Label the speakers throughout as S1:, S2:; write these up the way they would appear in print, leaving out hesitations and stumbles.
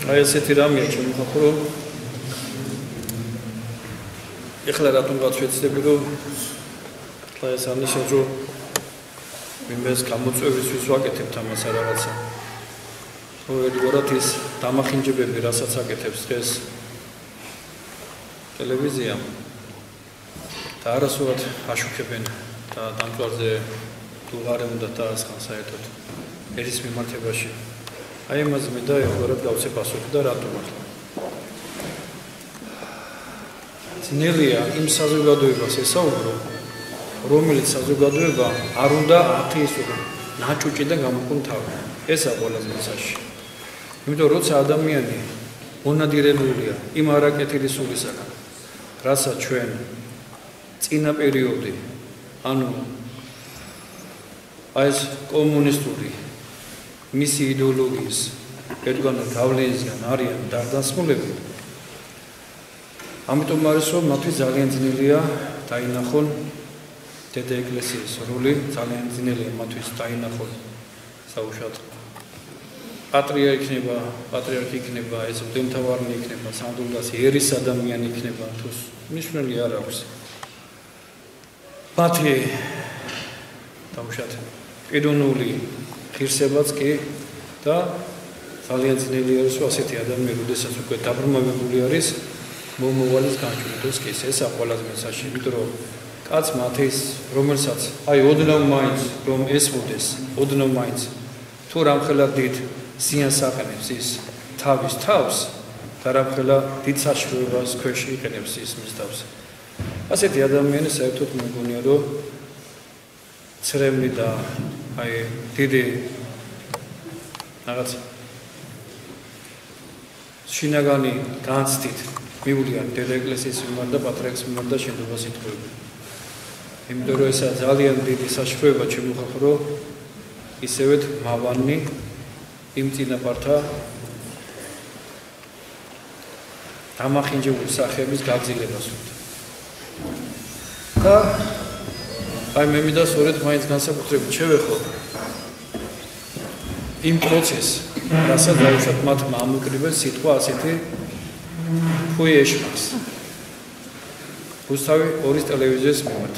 S1: აი ესეთი რამეა შემოხახო რომ ეხლა რატომღაც ვეცდები რომ ხლა ეს ანიშნავს რომ იმეს გამოწვევისთვის ვაკეთებთ ამას რაღაცა ოერთგორად ის დამახინჯებები რასაც აკეთებს დღეს ტელევიზია და არასოდეს აშუქებენ და დამწვარზე დულარე უნდა დაასხან საერთოდ ერის მიმართებაში აი ამაზე მე და ერთგვარად გავცე პასუხი და რატომ ახლა ძნელია იმ საზოგადოებას ესაუბრო რომელიც საზოგადოება არ უნდა ათეისურო ნაჭუჭიდან გამოყონ თავი ესა ყველაზე მცაში იმიტომ როცა ადამიანი მონადირებულია იმ არაკეთილი სულისაგან რასაც ჩვენ წინა პერიოდი ანუ აი ეს კომუნისტური მისი იდეოლოგიის ერთგვარი გავლენისგან არიან დარდასმულები ამიტომ არის რომ მათთვის ძალიან ძნელია დაინახონ დედა ეკლესიის როლი ძალიან ძნელია მათთვის დაინახონ საუშოთ პატრიარქი იქნება ეს მდელმთავარი იქნება სამდულდასი ერის ადამიანი იქნება თუ მნიშვნელი არ აქვს მათი დაუშვათ პიროვნული ღირსებაც კი და ძალიან ძნელი არის რომ ასეთი ადამიანი როდესაც უკვე დაბრმავებული არის მომავალის განჭურვებას კი ესა ყველაზე მესაში იმიტომ რომ კაცმა ათეის რომელსაც აი ოდნავ მაინც რომ ესმოდეს ოდნავ მაინც თუ რამხელა დიდ ზიანს აყენებს ის თავის თავს და რამხელა დიდ საშუალებას ქვეშ იყენებს ის მის თავს ასეთი ადამიანი საერთოდ მეგონია რომ ცრემლი და აი დიდი რაღაც შინაგანი განცდით მიულიან დედა ეკლესიის მიმართ და პატრიარქის მიმართ და შენდობას ითხოვებენ იმიტომ რომ ესა ძალიან დიდი საშუალება შემოხახო რომ ისევეთ მავანი იმ წინაპართა დამახინჯებული სახეების გაგზილებას და აი მე მინდა სწორედ მაინც განსაკუთრებით შევეხო იმ პროცესს რასაც დაუშვათ მათმა ამოკრიბეს სიტყვა ასეთი ფუეშმას რუსთავი ორის ტელევიზიის მიმართ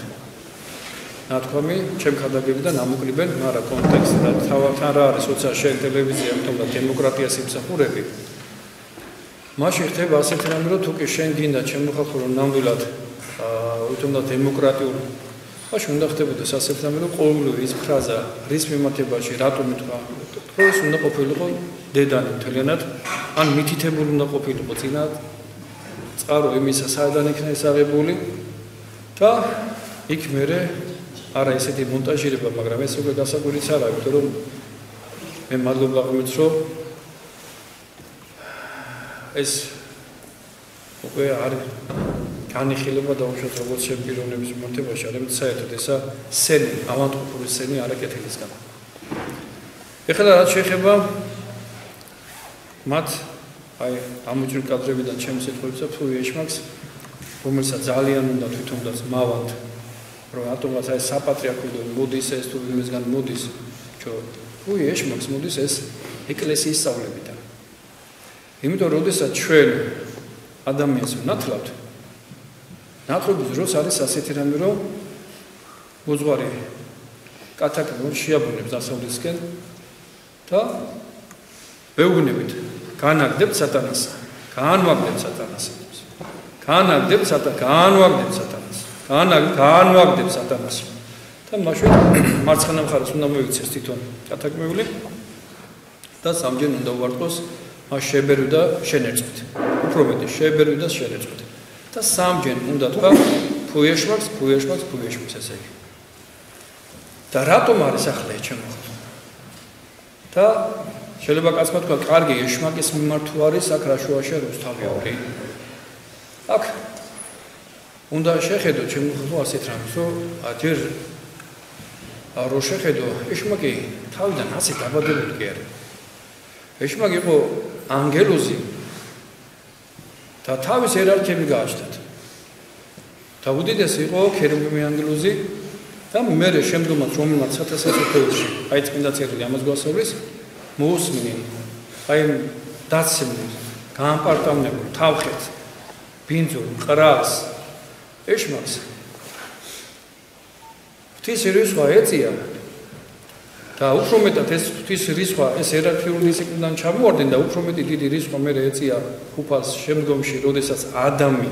S1: ნათქვამი ჩემ ხადაგებიდან ამოკრიბენ მაგრამ კონტექსტი და თავთან რა არის როცა შენ ტელევიზია ამიტომ და დემოკრატიას იმსახურები მაშინ ხდება ასეთი რამე რომ თუ კი შენ გინდა შემოხახო რომ ნამდვილად თუნდა დემოკრატიული მაშინ უნდა ხდებოდეს ასეთი რამე რომ ყოველივე ის ფრაზა რის მიმართებაში რატომ ითქვა ეს უნდა ყოფილიყო დედანი მთლიანად ან მითითებული უნდა ყოფილიყო წინა წყარო იმისა საიდან იქნა ეს აღებული და იქ მერე არა ესეთი მონტაჟირება მაგრამ ეს უკვე გასაკვირიც არა იმიტომ რომ მე მადლობა გმეც რომ ეს უკვე არის განიხილება დაუშვათ როგორც შენ პიროვნების მიმართებაში არამედ საერთოდ ესა სენი ავანტყოფური სენი არაკეთილისგან ეხლა რაც შეეხება მათ აი ამოჭრილ კადრებიდან ჩემს სიტყვებსა თუ ეშმაკს რომელსაც ძალიან უნდა თვითონაც მავანთ რომ რატომაც აი საპატრიარქო მოდის ეს თუ იმისგან მოდის თუ ეშმაკს მოდის ეს ეკლესიის სწავლებიდან იმიტომ რომ შესაძ ჩვენ ადამიანს ვნათლავთ ნათლობის დროს არის ასეთი რამე რომ მოძღვარი კათაკი შეაბუნებს დასავლეთისკენ და ვეუბნებით განაგდებთ სატანასა განვაგდებთ სატანასა განაგდებთ სატანას და მაშინ მარცხენა მხარეს უნდა მოიქცეს თვითონ კათაკმეული და სამჯერ უნდა უვარტყოს მას შებერვი და შენერწყვით უფრო მეტი შებერვი და შენერწყვით და სამჯერ უნდა თქვა ფუეშმაკს ესე იგი და რატომ არის ახლა ჩემო და შეიძლება კაცმა თქვა კარგი ეშმაკის მიმართ თუ არის აქ რა შუაშია რუსთავი აქ უნდა შეხედო ჩემო ხო ასეთ რამს რომ ჯერ რო შეხედო ეშმაკი თავიდან ასე დაბადებული კი არის ეშმაკი იყო ანგელოზი და თავის ერარქიები გააჩნდათ და უდიდესი იყო ქერუბიმი ანგელოზი და მე შემდგომაც რომელმაც 1000 წელს აი წმინდა წერილი ამას გვასწავლის მოусმინენ აი დაცემული, გაამპარტამებული, თავხეთ, ბინძურ, მყრას, ეშმაკს. ღვთის რისხვა ეწია და უფრო მეტად ეს ღვთის რისხვა ეს ერარქიული დისციპლინიდან ჩამოვარდნენ და უფრო მეტი დიდი რისხვა მე ეწია უფალს შემდგომში, როდესაც ადამი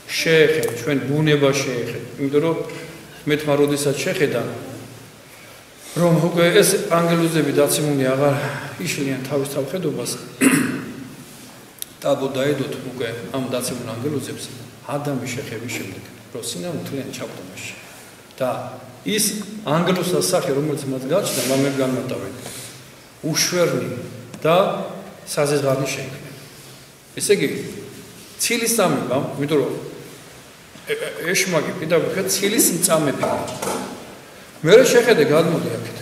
S1: შეეხეთ, ჩვენ ბუნება შეეხეთ, იმიტომ რომ მეთმა როდესაც შეხედა რომ უკვე ეს ანგელოზები დაცემული აღარ იშლიან თავის თავხედობას და დაედოთ უკვე ამ დაცემულ ანგელოზებს ადამის შეხების შემდეგ რომ სინამ მთლიან ჩაბდომაში და ის ანგელოზთა სახე რომელიც მათ გაჩნდა მამებ განმარტავენ უშვერნი და საზეღარი შეიქმნა ესე იგი ცილის წამება იმიტომ რომ ეშმაკი პირდაპირ ცილის წამები მე შეხედე გადმოდი აქეთ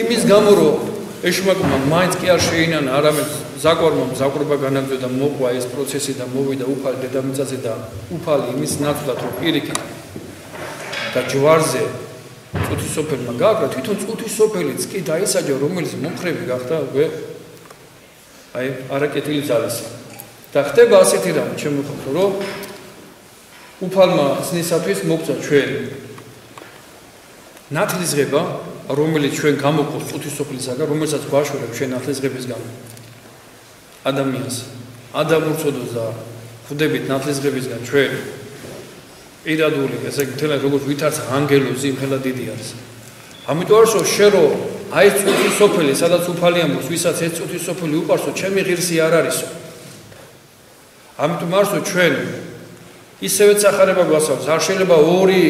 S1: იმის გამო რომ ეშმაკმა მაინც კი არ შეინანა არამედ ზაკვარმა განაგზო და მოყვა ეს პროცესი და მოვიდა უფალი დედამიწაზე და უფალი იმის ნაცვლად რომ პირიქით და ჯვარზე წუთისოფელმა გააკრა თვითონ წუთისოფელიც კი დაისაჯა რომელიც მომხრები გახდა უკვე აი არაკეთილი ძალისა და ხდება ასეთი რამ შემოხოთ რომ უფალმა ხსნისათვის მოგწა ჩვენ ნათლისღება რომელიც ჩვენ გამოყოს წუთისოფლისაგან რომელსაც გვაშორებს ჩვენ ნათლისღებისგან ადამიანს ადამიანურწოდოს და ხვდებით ნათლისღებისგან ჩვენ პირადული ესე თელა როგორც ვითარც ანგელოზი იმხელა დიდი არის ამიტომ არისო შე რომ აი ეს წუთისოფელი სადაც უფალი ამბობს ვისაც ეს წუთისოფელი უყარსო ჩემი ღირსი არ არისო ამიტომ არისო ჩვენ ისევე სახარება გვასწავლს არ შეიძლება ორი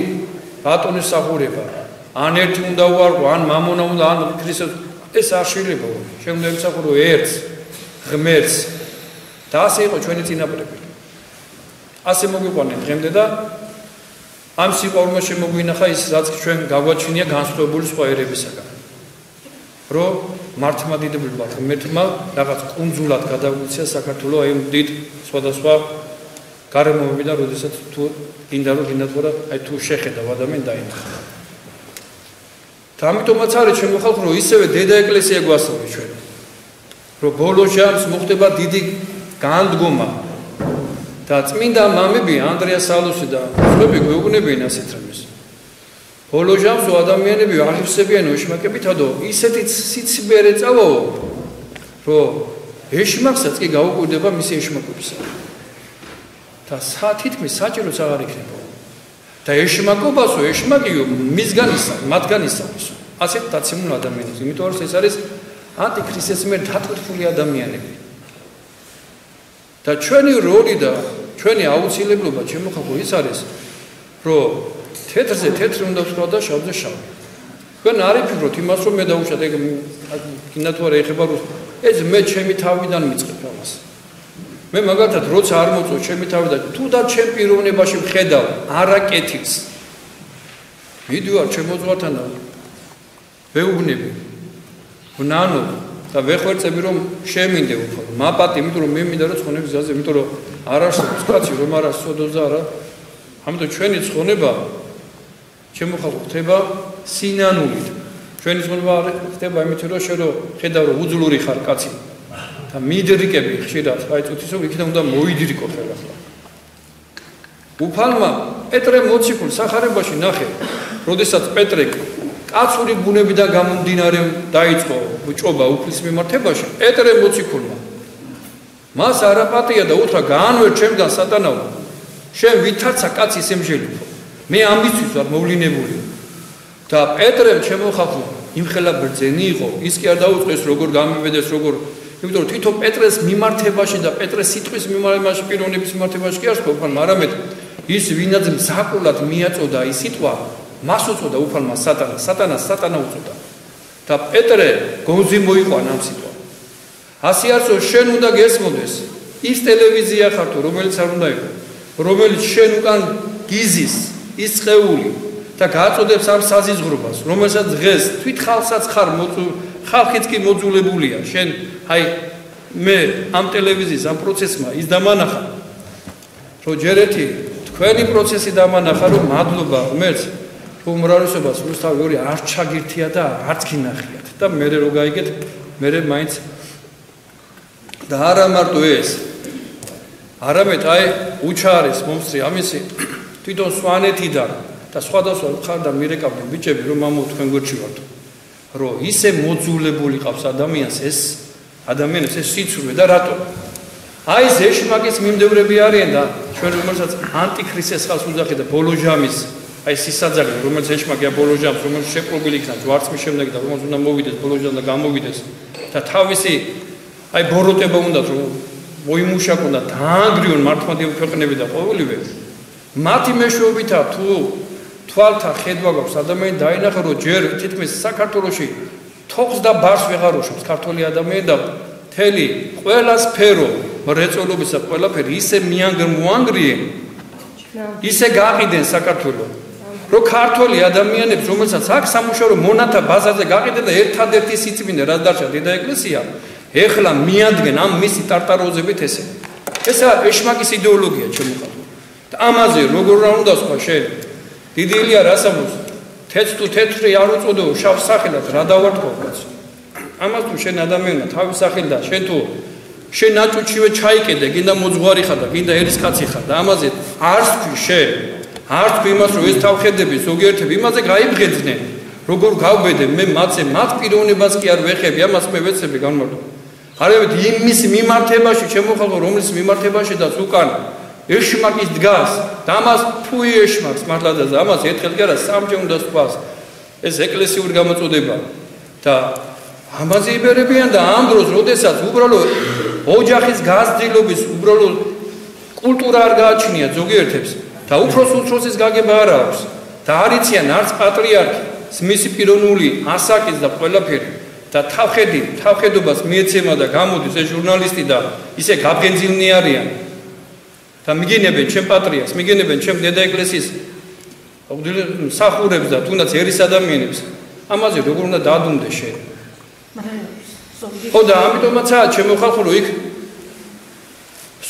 S1: ბატონის სახურება ან ერთი უნდა უარყო ან მამონა უნდა ან ქრისტეს ეს არ შეიძლება შემდგომ ემსახურო ერთს ღმერთს და ასე იყო ჩვენი წინაპრები ასე მოგვიყვანენ დღემდე და ამ სიყვარულმა შემოგვინახა ის რაც ჩვენ გაგვაჩნია განსხვავებული სხვა ერებისაგან რომ მართლმადიდებელმა ღმერთმა რაღაც კუნძულად გადაგვიქცია საქართველოს აი დიდ სხვადასხვა გარემოებიდან როდესაც თუ გინდა რომ აი თუ შეხედავ ადამიან დაინახა და ამიტომაც არის ჩვენ ხალხო რომ ისევე დედა ეკლესია გვასწავლის ჩვენ რომ ბოლო ჟამს მოხდება დიდი განდგომა და წმინდა მამები ანდრია სალუსი და სხვები გვეუბნებიან ასეთ რამეს ბოლო ჟამს ადამიანები აღივსებიან ეშმაკებითადო ისეთი სიციბერე წავაო რომ ეშმაკსაც კი გაუკვირდება მისი ეშმაკობისა და თითქმის საჭიროც აღარ იქნება და ეშმაკობასო ეშმაკიო მისგან ისაა მათგან ისაა ასეთ დაცემულ ადამიანებს იმიტომ რომ ეს არის ანტიქრისტეს მიერ დატვირთული ადამიანები და ჩვენი როლი და ჩვენი აუცილებლობა შემოხატო ის არის რომ თეთრზე თეთრი უნდა ვთქვა და შავზე შავი თქვენ არ იფიქროთ იმას რომ მე დავუშვათ ეგ გინდა თუ არა ეხება რომ ეს მე ჩემი თავიდან მიწყებ ამას მე მაგალითად როცა არ მოწო ჩემი თავიდან თუ და ჩემ პიროვნებაში ვხედავ არაკეთილს მიდივარ ჩემ მოძღვართან და ვეუბნები ვნანო და ვეხვერწები რომ შემინდე უფრო მაპატი იმიტომ რომ მე მინდა რომ ცხონების გზაზე იმიტომ რომ არ არსებობს კაცი რომ არ ასწოდოს და არა ამიტომ ჩვენი ცხონება შემოხატო ხდება სინანულით ჩვენი ცხონება ხდება იმით რომ შე რომ ხედავ რომ უძლური ხარ კაცი და მიდრიკები ხშირად აი წუთისო იქიდან უნდა მოიდრიკო ხელახლა უფალმა პეტრე მოციქულ სახარებაში ნახე როდესაც პეტრე კაცური ბუნებიდან გამომდინარე დაიწყო ჭობა უფლის მიმართებაში პეტრე მოციქულმა მას არაპატია და უთხრა გაანვერ ჩემგან სატანაო შენ ვითარცა კაცის ემშელიფო მე ამისთვის ვარ მოვლინებული და პეტრემ შემოხაფო იმხელა ბრძენი იყო ის კი არ დაუწყეს როგორ გამიბედეს როგორ იმიტომ რომ თვითონ პეტრეს მიმართებაში და პეტრეს სიტყვის მიმართებაში პიროვნების მიმართებაში კი არ სკოფან არამედ ის ვინაც მზაკულად მიაწოდა ის სიტყვა მას უწოდა უფალმა სატანას სატანა უწოდა და პეტრე გონზი მოიყვანა ამ სიტყვა ასე არცო შენ უნდა გესმოდეს ის ტელევიზია ხარ თუ რომელიც არ უნდა იყო რომელიც შენ უკან გიზის ის წეული და გააწოდებს ამ საზიზღრობას რომელსაც დღეს თვით ხალხსაც ხარ ხალხიც კი მოძულებულია შენ აი მე ამ ტელევიზიის ამ პროცესმა ის დამანახა რომ ჯერეთი თქვენი პროცესი დამანახა რომ მადლობა ღმერთს უმრავლესობას რუსთავი ორი არ ჩაგირთია და არც კი ნახიათ და მე რო გაიგეთ მე მაინც და არა მარტო ეს არამედ აი უჩარის მომსწრე ამისი თვითონ სვანეთიდან და სხვადასხვა ხარდა მირეკავდნენ ბიჭები რომ მამო თქვენ გვერდში ვართ რომ ისე მოძულებული ყავს ადამიანს ეს ადამიანებს ეს სიცრუე და რატო აი ზეშმაკის მიმდევრები არიან და ჩვენ რომელსაც ანტიქრისტეს ხალხს უძახი და ბოლოჟამის აი სისაძალი რომელიც ზეშმაკია ბოლოჟამს რომელიც შეპყრობილი იქნა ჯვარცმის შემდეგ და რომელიც უნდა მოვიდეს ბოლოჟამ და გამოვიდეს და თავისი აი ბოროტება უნდა რომ მოიმუშაკონ და დაანგრიონ მართლმადიდებლური ქვეყნები და ყოველივე მათი მეშვეობითა თუ თვალთა ხედვა გვაქვს ადამიანი დაინახა რომ ჯერ თითქმის საქართველოში თოხს და ბარს ვეღარ უშვებს ქართული ადამიანი და მთელი ყველა სფერო მრეწველობისა ყველაფერი ისე მოანგრიენ ისე გაყიდენ საქართველოს რომ ქართული ადამიანებს რომელსაც აქ სამუშაო მონათა ბაზარზე გაყიდენ და ერთადერთი სიწმინდე რაც დარჩა დედა ეკლესია ეხლა მიადგენ ამ მისი ტარტაროზებით ესა ეშმაკის იდეოლოგია ჩემო ხალხო და ამაზე როგორ რა უნდა სხვა შენ დიდი ილია რასამოს თეთრ თუ თეთრი არ უწოდო შავ სახელად რა დავარტყო კაცო ამას თუ შენ ადამიანა თავის სახელი და შენ თუ შენ ნაჭუჩივე ჩაიკედე გინდა მოძღვარი ხარ და გინდა ერისკაცი ხარ და ამაზე არც თქვი შენ არც თქვი იმას რომ ეს თავხედები ზოგიერთები იმაზე გაიბღედნენ როგორ გავბედე მე მათ პიროვნებას კი არ ვეხები ამას მე ვეცები განმარტო არამედ იმის მიმართებაში ჩემო ხალხო რომლის მიმართებაში და უკან ეშმაკის დგას და ამას ფუი ეშმაკს მართლა და ამას ერთხელ კი არა სამჯერ უნდა სვას ეს ეკლესიური გამოწოდება და ამაზე იბერებიან და ამ დროს როდესაც უბრალოდ ოჯახის გაზრდილობის უბრალოდ კულტურა არ გააჩნია ზოგიერთებს და უფროსის გაგება არ აქვს და არ იციან არც პატრიარქი მისი პიროვნული ასაკის და ყველაფერი და თავხედობას მიეცემა და გამოდის ეს ჟურნალისტი და ისე გაბგენძილნი არიან და მიგინებენ ჩემ პატრიარქს მიგინებენ ჩემ დედა ეკლესიის მსახურებს და თუნდაც ერის ადამიანებს ამაზე როგორ უნდა დაადუნდეს შენ ხო და ამიტომაცაა ჩემო ხალხო რომ იქ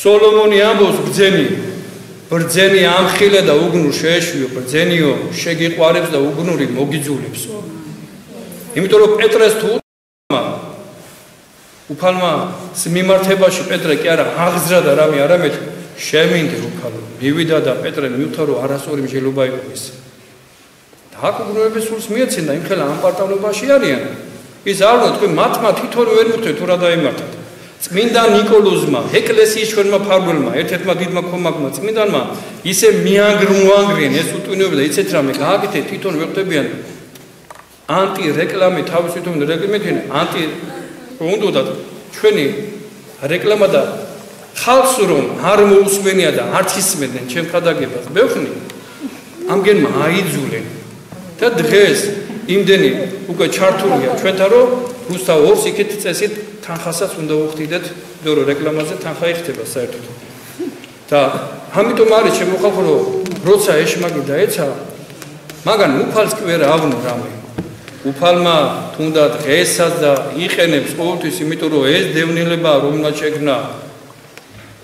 S1: სოლომონი ამბობს ბრძენი ამხილე და უგნურ შეეშვიო ბრძენიო შეგიყვარებს და უგნური მოგიძულებს იმიტომ რომ პეტრეს თუ უფალმა მიმართებაში პეტრე კი არა აღზრდა და რამე არამედ შემინდე უფალო მივიდა და პეტრე მიუთა რომ არასწორი მსჯელობა იყო ეს და აქ უგნურების სულს მიეცემა იმხელა ამ პარტავლობაში არიან ის არ უნდა თქვენ მათმა თვითონ ვერ მოხდეთ თუ რა დაემართათ წმინდა ნიკოლოზმა ეკლესიის ჩვენმა ფარველმა ერთ-ერთმა დიდმა ქომაგმა წმინდანმა ისე მოანგრიენ ეს უტვინოები და იცით რამე გააკეთეთ თვითონ ვერ ხდებიან ანტი რეკლამი თავის თვითონ რეკლამიდან ანტი უნდა ჩვენი რეკლამა და ხალხს რომ არ მოусმენია და არც ისმენდნენ ჩემ ხადაგებას მევხნი ამგენმა აიძულენ და დღეს იმდენი უკვე ჩართულია ჩვენთან რომ რუსთავ ორს იქით წესით თანხასაც უნდა უხდიდეთ რომ რეკლამაზე თანხა იხდება საერთოდ და ამიტომ არის ჩემო ხალხო რომ როცა ეშმაკი დაეცა მაგან უფალს კი ვერ ავნო რამე უფალმა თუნდაც დღესაც და იყენებს ყოველთვის იმიტომ რომ ეს დევნილება რომელმაც შექმნა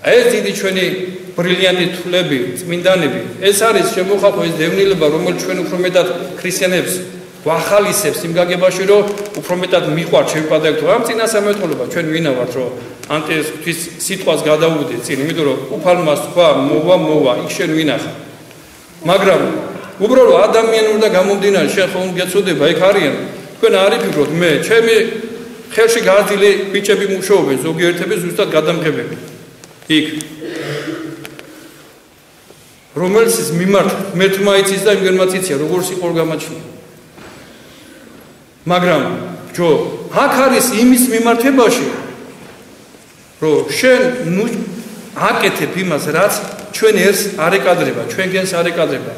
S1: ეს დიდი ჩვენი ბრილიანტი თვლები წმინდანები ეს არის ჩემო ხალხო ეს დევნილება რომელიც ჩვენ უფრო მეტად ქრისტიანებს ვახალისებს იმ გაგებაში რომ უფრო მეტად მიყვართ შევიპატაკეთ ამ წინასამეთყოლება ჩვენ ვინა ვართ რომ ანტიეს სიტყვას გადავუდეთ წინ იმიტომ რომ უფალმა სხვა მოვა იქ შენ ვინახა მაგრამ უბრალოდ ადამიანური და გამომდინარე შენ ხომ გეცოდება იქ არიან თქვენ არ იფიქროთ მე ჩემი ხელში გაზრდილი ბიჭები მუშაობენ ზოგიერთები ზუსტად გადამღებები იქ რომელიც მიმართ მერთმა იცის და იმგენმაც იცია როგორ სიყոր გამაჩნია მაგრამ ჯო აქ არის იმის მიმართებაში რომ შენ ნუ აკეთებ იმას რაც ჩვენ ერთს არ ეკადრება ჩვენგენს არ ეკადრება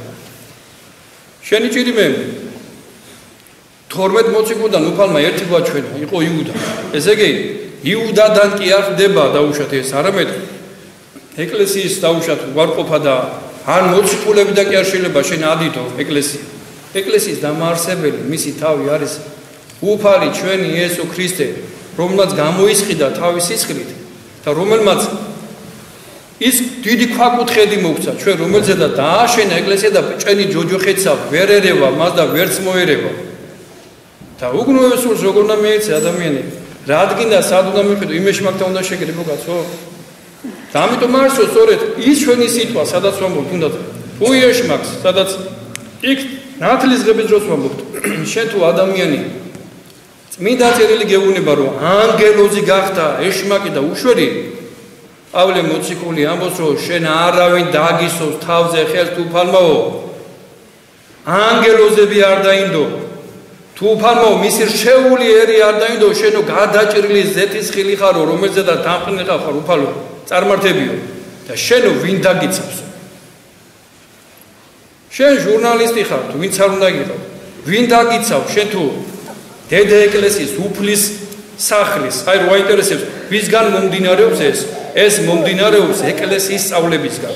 S1: შენი ჭირიმე 12 მოციქულიდან უფალმა ერთი გვაჩვენა იყო იუდა ესე იგი იუდადან კი არ ხდება დაუშვათ ეს არამედ ეკლესიის დაუშვათ უარყოფა და ან მოციქულები და კი არ შეიძლება შენ ადიდო ეკლესიის დამაარსებელი მისი თავი არის უფალი ჩვენი იესო ქრისტე რომელმაც გამოისყიდა თავის სისხლით და რომელმაც ის დიდი ქვაკუთხედი მოგცა ჩვენ რომელზედაც დააშენა ეკლესია და ჭენი ჯოჯოხეცა ვერ ერევა მას და ვერც მოერევა და უგნურების სულს როგორ უნდა მიეცე ადამიანი რადგან სად უნდა მიყიდო იმეში მაგთან უნდა შეგრებო კაცო და ამიტომ არსო სწორედ ის ჩვენი სიტყვა სადაც ვამბობთ თუნდაც თუ ეშმაკს სადაც იქ ნათლის ღების დროს ვამბობთ შენ თუ ადამიანი წმინდა წერილი გეუბნება რომ ანგელოზი გახდა ეშმაკი და უშვერი პავლე მოციქული ამბობს რომ შენ არავინ დაგისოს თავზე ხელს თუ ფალმაო ანგელოზები არ დაინდო თუ ფალმაო მისი რჩეული ერი არ დაინდო შენო გადაჭრილი ზეთის ხილი ხარო რომელზედაც დამყნილი ხარ უფალო წარმართებიო და შენო ვინ დაგიცავს შენ ჟურნალისტი ხარ თუ ვინც არ უნდა იყო ვინ დაგიცავს შენ თუ დედა ეკლესიის უფლის სახლის აი რა ინტერესებს ვისგან მომდინარეობს ეს მომდინარეობს ეკლესიის სწავლებისგან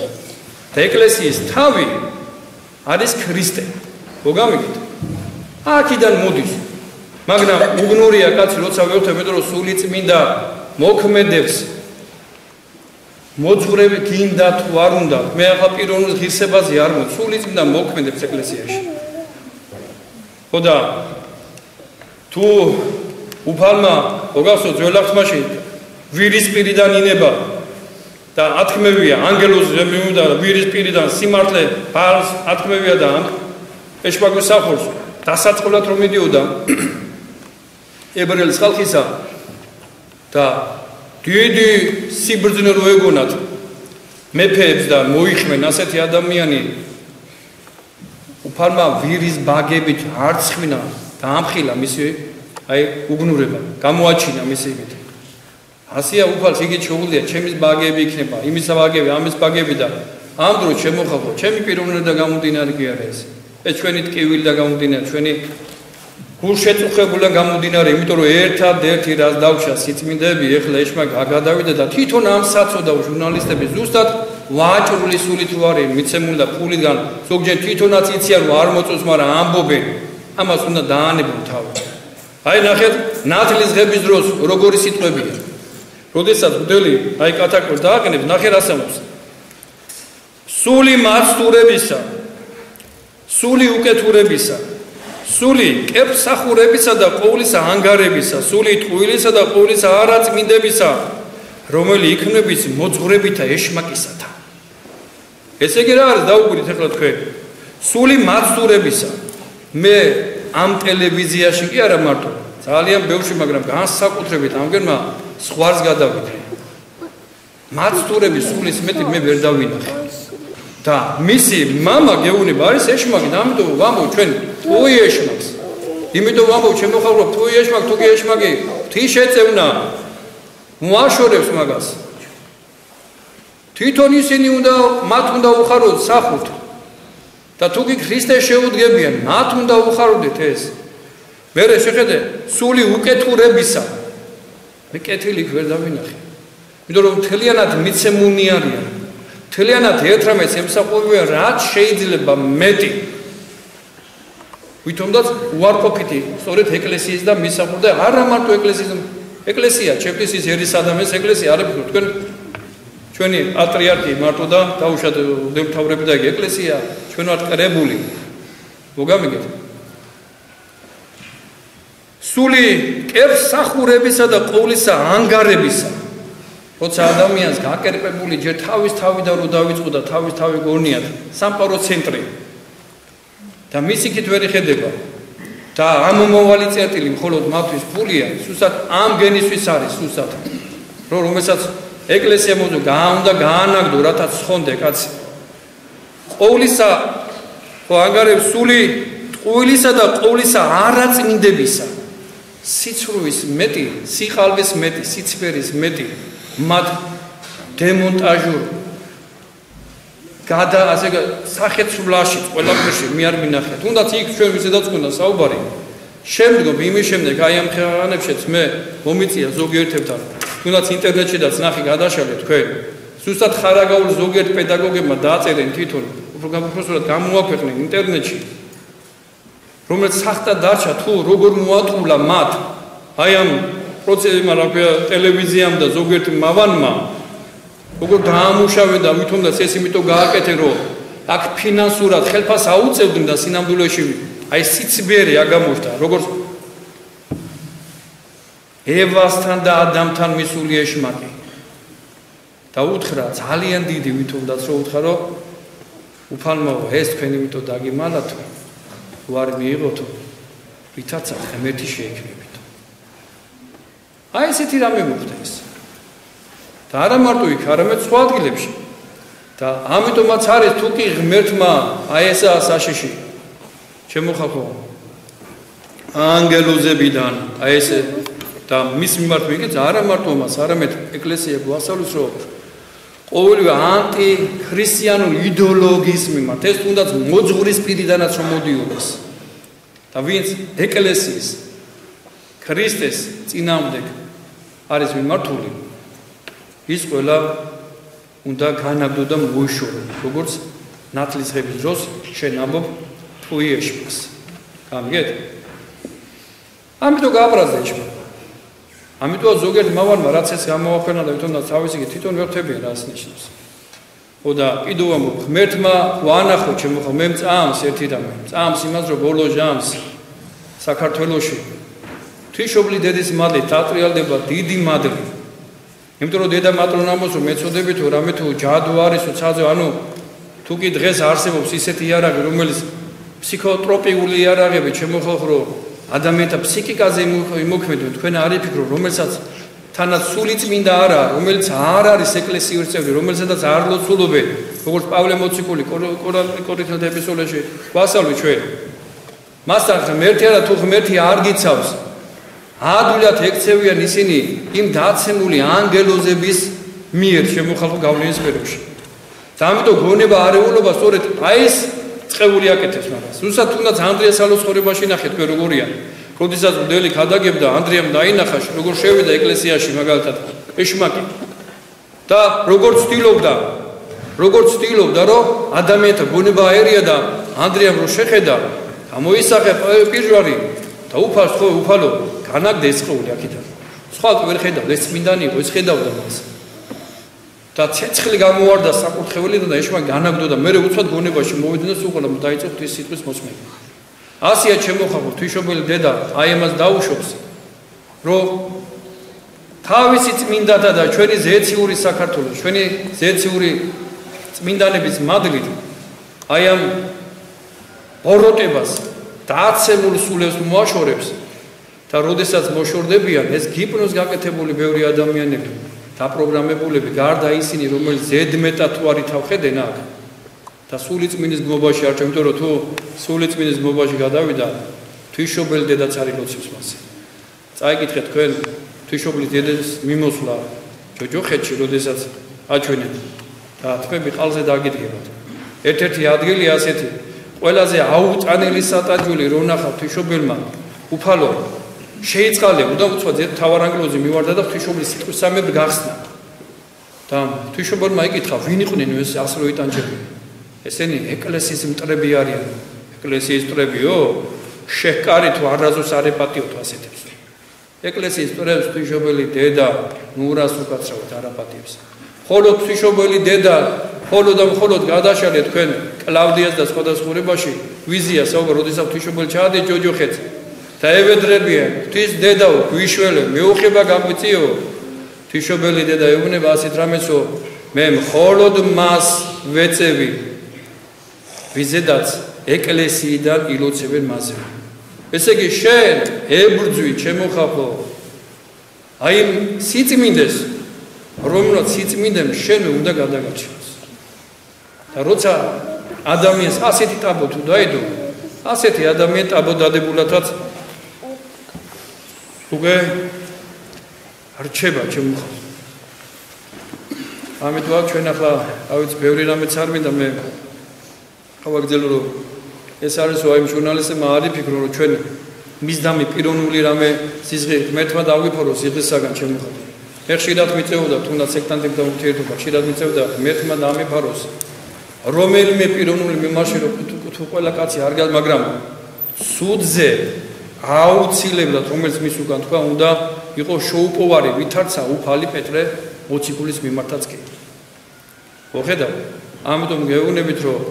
S1: და ეკლესიის თავი არის ქრისტე მოგამიგეთ აქედან მოდის მაგრამ უგნურია კაცი როცა ვერთობ მეტყვი რომ სული წმინდა მოქმედებს მოძღვრები გინდა თუ არ უნდა მე ახლა პიროვნულ ღირსებაზე არ მოწ სული წმინდა მოქმედებს ეკლესიაში ხოდა თუ უფალმა მოგახსოვს ძველ აღთქმაში ვირისპირიდან ინება და ათქმევია ანგელოზები უნდა ვირისპირიდან სიმართლე ბალს ათქმევია და ეშმაკის სახურს დასაწყებლად რომ მიდიოდა ებრაელის ხალხისა და დიდი სიბრძნე რო ეგონათ მეფეებს და მოიხმენ ასეთი ადამიანი უფალმა ვირის ბაგებით არ წხვინა და ამხილა მისი აი უგნურება გამოაჩინა მისი იგით ასია უფალს იგით შეუძლია ჩემის ბაგები იქნება იმის ბაგები ამის ბაგები და ამ დროს შემოხალხო ჩემი პიროვნული და გამომდინარე კი არა ეს ჩვენი ტკივილი და გამომდინარე ჩვენი გულშეწუხებულან გამომდინარე იმიტომ რომ ერთადერთი რაც დავშა სიწმინდეები ეხლა ეშმაკ აგადავიდა და თვითონ ამ საწოდა ჟურნალისტები ზუსტად ვაჭრული სულით რო არის მიცემული და ფულიდან ზოგჯერ თვითონაც იციან რომ არ მოწოს მაგრამ ამბობენ ამას უნდა დაანებონ თავი აი ნახეთ ნათლის ღების დროს როგორი სიტყვებია როდესაც მდელი აი კათაკურს დააყენებს ნახე რას ამბობს სული მაცდურებისა სული უკეთურებისა სული კეფსახურებისა და ყოვლისა ანგარებისა სული ტყუილისა და ყოვლისა არაწმინდებისა რომელი იქმნების მოძღვრებითა ეშმაკისათა ესე იგი რა არის დაუკვირდით ახლა თქვენ სული მაცდურებისა მე ამ ტელევიზიაში კი არა მარტო ძალიან ბევრში მაგრამ განსაკუთრებით ამგერმა სხვას გადავიდე მაცდურების სულის მეტი მე ვერ დავინახე და მისი мама გეუბნება არის ეშმაკი და ამიტომ ვამბობ ჩვენ თუ ეშმაკს იმიტომ ვამბობ შემოხალხო თუ ეშმაკ თუ კი ეშმაკი თი შეწევნა მოაშორებს მაგას თვითონ ისინი მათ უნდა უხაროთ სახურთ და თუ კი ქრისტეს შეუდგებიან მათ უნდა უხაროდეთ ეს მერე შეხედე სული უკეთურებისა მე კეთილი ვერ დავინახე იმიტომ რომ თლიანად მიცემულნი არიან თლიანად ერთრამეს ემსახურებიან რაც შეიძლება მეტი ვითომაც უარყოფითი სწორედ ეკლესიის და მისახურდა არა მარტო ეკლესია ჩემთვის ის ერის ადამიანის ეკლესია არ არის თქვენ ჩვენი პატრიარქი მარტო და დაუშვათ მთავრები და ეკლესია ჩვენ ვართ კრებული მოგამიგეთ სული კეფსახურებისა და ყოვლისა ანგარებისა როცა ადამიანს გაკერპებული ჯერ თავის თავი და რო დავიწყო და თავის თავი გორნიათ სამყარო ცენტრი და მისიქით ვერ იხედება და ამ მომავალი წერტილი მხოლოდ მათთვის ფულია სუსად ამ გენისთვის არის სუსად რომელსაც ეკლესია მოძო უნდა გაანაგდო რათა ცხონდე კაცი ყოვლისა ხო ანგარებს სული ტყუილისა და ყოვლისა არაწმინდებისა სიცრუის მეტი სიყალბის მეტი სიცფერის მეტი მათ დემონტაჟურ გადა ასე სახეცვლაში ყველაფერში მე არ მინახეთ თუნდაც იქ ჩვენ ვისაც გქონდა საუბარი შემდგომ იმის შემდეგ აი ამ ხანებშიც მე მომიწია ზოგიერთებთან თუნდაც ინტერნეტშიდაც ნახი გადაშალე თქვენ ზუსტად ხარაგაულ ზოგიერთ პედაგოგებმა დააწერენ თვითონ უბრალოდ გამოაქვეყნენ ინტერნეტში რომელიც სახტა დარჩა თუ როგორ მოატყულა მათ აი ამ პროცესმა რა ქვია ტელევიზიამ და ზოგიერთ მავანმა როგორ დაამუშავე და ვითომაც ეს იმიტომ გააკეთე რომ აქ ფინანსურად ხელფას აუწევდნენ და სინამდვილეში აი სიცბიერი აგამოჩნდა როგორც ევასთან და ადამთან მისული ეშმაკი. და უთხრა ძალიან დიდი ვითომდაც რომ უთხრა რომ უფალმო ეს თქვენი იმიტომ დაგიმალათო ვარ მიიღოთო ვითარცა ღმერთი შეექმნებითო. აი ესეთი რამე მოხდა ეს. და არა მარტო იქ, არამედ სხვა ადგილებში. და ამიტომაც არის თუ კი ღმერთმა აი ესაა საშიში. ჩემო ხალხო ანგელოზებიდან აი ესე და მის მიმართ მიგეც არა მარტო მას, არამედ ეკლესია გვასწავლის რომ ყოველივე ანტიქრისტიანული იდეოლოგიის მიმართ ეს თუნდაც მოძღვრის პირიდანაც რომ მოდიოდეს და ვინც ეკლესიის ქრისტეს წინააღმდეგ არის მიმართული ის ყველა უნდა განაგდო და მოიშორო როგორც ნათლისღების დროს შენ ამბობ თუ ეშმაკს გამიგეთ ამიტომ გააბრაზდა ეშმაკი ამიტომ ზოგიერთ მავარმა რაც ეს გამოვაქვეყნა და თვითონაც თავისი თვითონ ვერթებიან რას ნიშნავს. ხოდა კიდევ ამბობ ღმერთმა ვანახო ჩემო ხალხო მე მწამს ერთი და მე მწამს იმას რომ ბოლო ჟამს საქართველოში თვიშობლი დედის მადლი თატრიალდება დიდი მადლი. იმიტომ რომ დედა მატრონამოს რომ მეწოდებით თუ რამე თუ ჯადო არისო ცაძო ანუ თუ კი დღეს არსებობს ისეთი იარაღი რომელიც ფსიქოტროპიული იარაღები ჩემო ხალხო რომ ადამიანთა ფსიქიკაზე იმოქმედო თქვენ არ იფიქრო რომელსაც თანაც სულიწმინდა არა რომელიც არ არის ეკლესიურ წევრი რომელსაც არ ლოცულობენ როგორც პავლე მოციქული კორინთელთა ეპისტოლეში გვასწავლით ჩვენ მასთან ღმერთი არა თუ ღმერთი არ გიცავს ადვილად ექცევიან ისინი იმ დაცემული ანგელოზების მიერ შემოხალხო გავლენის სფეროში და ამიტომ გონება არეულობა სწორედ აი ეს წეული აკეთებს მაგას. ზუსტად თუნდაც ანდრიას ალოცხოვრებაში ნახეთ თქვენ როგორია. როდესაც მდელი ქადაგებდა ანდრიამ დაინახა როგორ შევიდა ეკლესიაში მაგალითად ეშმაკი. და როგორ ცდილობდა რომ ადამიანთა გონება აერია და ანდრიამ რო შეხედა გამოისახე პირჯვარი და უფალო განაგდა ეს ყოველი აქედან. სხვა ვერ ხედავდა ეს წმინდანი იყო ეს ხედავდა მას. და ცეცხლი გამოვარდა საკურთხეველიდან და ეშმაკი განაგდო და მე უცბად გონებაში მოვიდა და სულ დაიწყო ღვთის სიტყვის მოწმება. ასია ჩემო ხალხო თვიშობელი დედა აი ამას დაუშვებს რომ თავისი წმინდათა და ჩვენი ზეციური საქართველოს ჩვენი ზეციური წმინდანების მადლით აი ამ ბოროტებას დაცემულ სულებს მოაშორებს და როდესაც მოშორდებიან ეს გიპნოს გაკეთებული ბევრი ადამიანები დაპროგრამებულები გარდა ისინი რომელიც ზედმეტად თუ არ ითავხედენ აქ და სულიწმინდის გმობაში არ ჩემ იმიტომ რომ თუ სულიწმინდის გმობაში გადავიდა თვიშობელი დედაც არის ლოცვის მასე წაიკითხეთ თქვენ თვიშობლის დედის მიმოსვლა ჯოჯოხეთში როდესაც აჩვენეთ და თქვენი ყალზე დაგიდგებათ ერთ-ერთი ადგილი ასეთი ყველაზე აუწანელი სატაჯული რო ნახავ თვიშობელმა უფალო შეიწყალე და უცბად თავარანგელოზი მივარდა და ღვთისმშობლის სიტყვის სამებრ გახსნა და ღვთისმშობელმა იკითხა ვინ იყვნენ ეს ასე რო იტანჯებიან ესენი ეკლესიის მტრები არიან ეკლესიის მტრებიო შეჰკარი თუ არაზოს არ ეპატიოთ ასეთებს ეკლესიის მტრებს ღვთისმშობელი დედა ნურას უკაცრავად არ აპატიებს ხოლო ღვთისმშობელი დედა მხოლოდ გადაშალე თქვენ კლავდიას და სხვადასხვაებაში ვიზია საუბარ როდესაც ღვთისმშობელი ჩაადი ჯოჯოხეთს და ევედრებიან ღვთის დედაო გვიშველე მეუხება გაგვიწიო ღვთისმშობელი დედა ეუბნება ასეთ რამესო მე მხოლოდ მას ვეწევი ვიზედაც ეკლესიიდან ილოცებენ მასზე ესე იგი შენ ებრძვი ჩემო ხალხო აი სიწმინდეს რომელსაც სიწმინდემ შენ უნდა გადაგაჩენოს და როცა ადამიანს ასეთი ტაბო თუ დაედო ასეთი ადამიანი ტაბო დადებულათაც უკვე არჩება ჩემო ხალხო ამიტომ ჩვენ ახლა ავიც ბევრი რამეც არ მინდა მე გავაგრძელო რომ ეს არის აი ჟურნალისტებმა არ იფიქრო რომ ჩვენ მისდამი პიროვნული რამე სიზღი ღმერთმა დავიფარო სიზღისაგან ჩემო ხალხო მე ხშირად მიწევდა თუნდაც სექტანტებთან ურთიერთობა ხშირად მიწევდა ღმერთმა დამიფაროს რომელიმე პიროვნული მიმარში რომ თუ ყველა კაცი არ გალ მაგრამ სუდზე აუცილებლად რომელიც მის უკან თქვა უნდა იყო შოუპოვარი ვითარცა უფალი პეტრე მოციქულის მიმართაც კი მოხედავ ამიტომ გეუბნებით რომ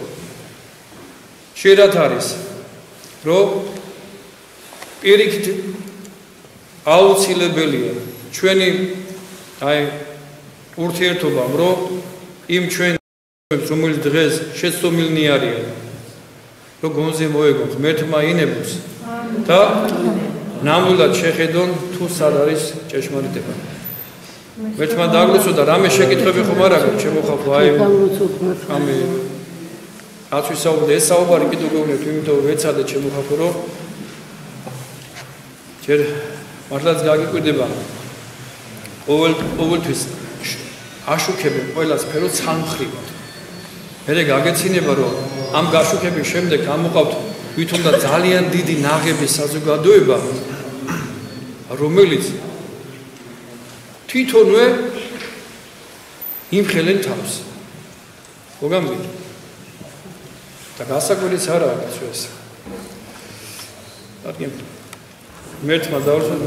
S1: შეიძლება არის რომ პირიქით აუცილებელია ჩვენი აი ურთიერთობამ რომ იმ ჩვენ რომელიც დღეს შეცდომილნი არიან რომ გონზე მოეგონ ღმერთმა ინებოს და ნამდვილად შეხედონ თუ სად არის ჭეშმარიტება. ღმერთმა დააგვესო და რამე შეკითხვები ხომ არ აქვს ჩემო ხალხო აი ამე აცვის საუბარი ეს საუბარი კიდევ გეუბნებთ იმიტომ ვეცადე ჩემო ხალხო რომ ჯერ მართლაც გაგიკვირდება ყოველთვის აშუქებენ ყველა სფერო ცალმხრივად. მე გაგეცინება რომ ამ გაშუქების შემდეგ ამოყავთ ვითომ და ძალიან დიდი ნაღების საზოგადოება რომელიც თვითონვე იმხელენ თავს. მოგამბით და გასაკვირიც არაა კაცო ეს. რადგან მერთმა დავრსოთ